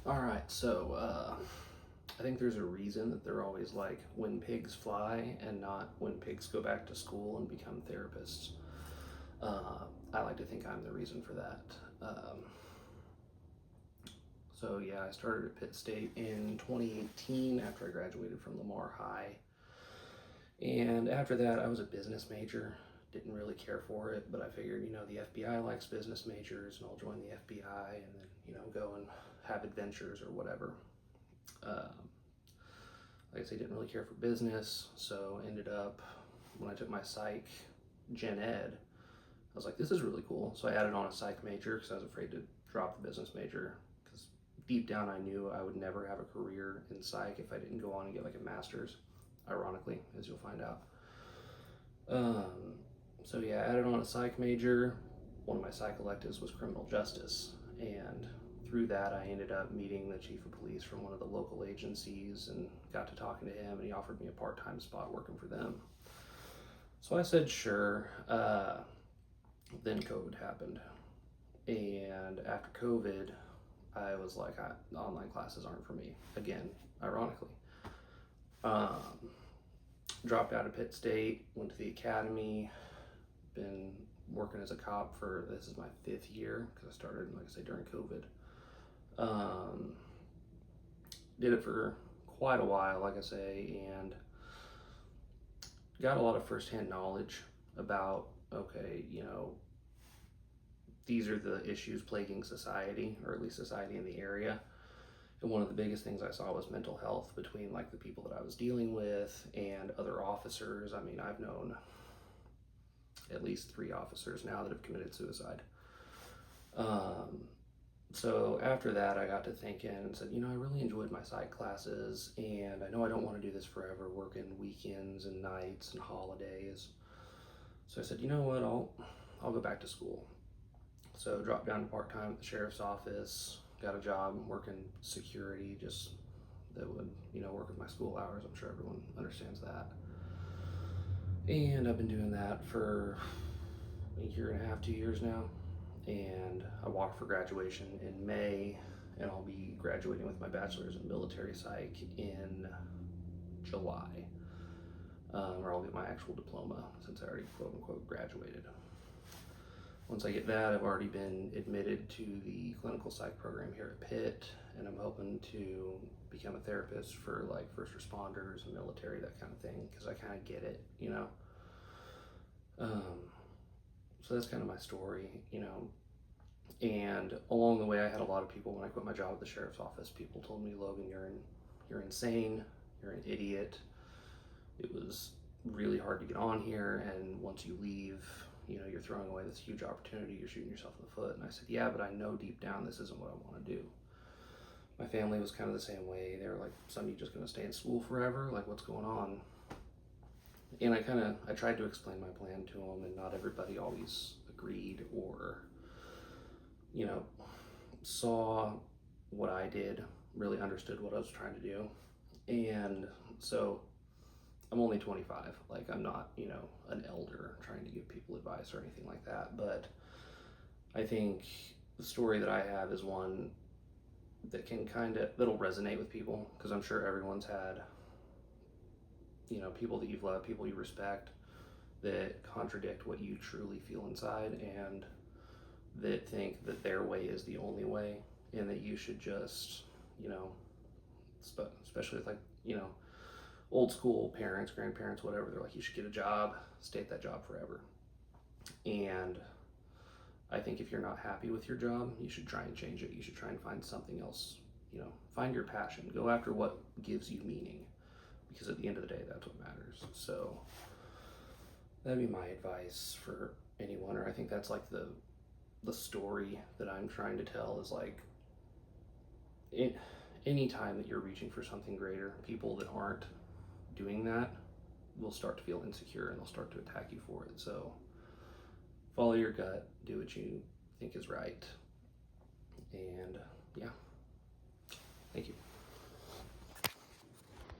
All right, so I think there's a reason that they're always like when pigs fly and not when pigs go back to school and become therapists. I like to think I'm the reason for that. Um, so yeah, I started at Pitt State in 2018 after I graduated from Lamar High. And after that, I was a business major. Didn't really care for it, but I figured, the FBI likes business majors, and I'll join the FBI and then, go and have adventures or whatever. Um, like I say, didn't really care for business, so ended up, when I took my psych gen ed, I was like, this is really cool. So I added on a psych major because I was afraid to drop the business major, because deep down I knew I would never have a career in psych if I didn't go on and get like a master's, ironically, as you'll find out. So yeah, I added on a psych major. One of my psych electives was criminal justice, and through that I ended up meeting the chief of police from one of the local agencies and got to talking to him, and he offered me a part-time spot working for them. So I said sure. Then COVID happened, and after COVID I was like, online classes aren't for me again, ironically. um, Dropped out of Pitt State, went to the academy, been working as a cop for, this is my 5th year, because I started, like I say, during COVID. Did it for quite a while, like I say, and got a lot of firsthand knowledge about, okay, these are the issues plaguing society, or at least society in the area. And one of the biggest things I saw was mental health between like the people that I was dealing with and other officers. I mean, I've known at least 3 officers now that have committed suicide. So after that, I got to thinking and said, I really enjoyed my psych classes, and I know I don't want to do this forever, working weekends and nights and holidays. So I said, you know what, I'll go back to school. So dropped down to part-time at the sheriff's office, got a job working security, just that would, work with my school hours. I'm sure everyone understands that. And I've been doing that for a year and a half, 2 years now. And I walked for graduation in May, and I'll be graduating with my bachelor's in military psych in July, where I'll get my actual diploma, since I already quote unquote graduated. Once I get that, I've already been admitted to the clinical psych program here at Pitt, and I'm hoping to become a therapist for like first responders and military, that kind of thing, because I kind of get it, So that's kind of my story, And along the way, I had a lot of people, when I quit my job at the sheriff's office, people told me, Logan, you're insane, you're an idiot. It was really hard to get on here, and once you leave, you're throwing away this huge opportunity, you're shooting yourself in the foot. And I said, yeah, but I know deep down this isn't what I want to do. My family was kind of the same way. They were like, son, you just gonna stay in school forever? Like, what's going on? And I tried to explain my plan to them, and not everybody always agreed or, saw what I did, really understood what I was trying to do. And so I'm only 25. Like, I'm not, an elder trying to give people advice or anything like that. But I think the story that I have is one that that'll resonate with people, because I'm sure everyone's had, people that you've loved, people you respect, that contradict what you truly feel inside, and that think that their way is the only way, and that you should just, especially with like, old school parents, grandparents, whatever, they're like, you should get a job, stay at that job forever. And I think if you're not happy with your job, you should try and change it. You should try and find something else, find your passion, go after what gives you meaning, because at the end of the day, that's what matters. So that'd be my advice for anyone, or I think that's like the story that I'm trying to tell, is like, any time that you're reaching for something greater, people that aren't doing that will start to feel insecure, and they'll start to attack you for it. So follow your gut, do what you think is right, and yeah, thank you.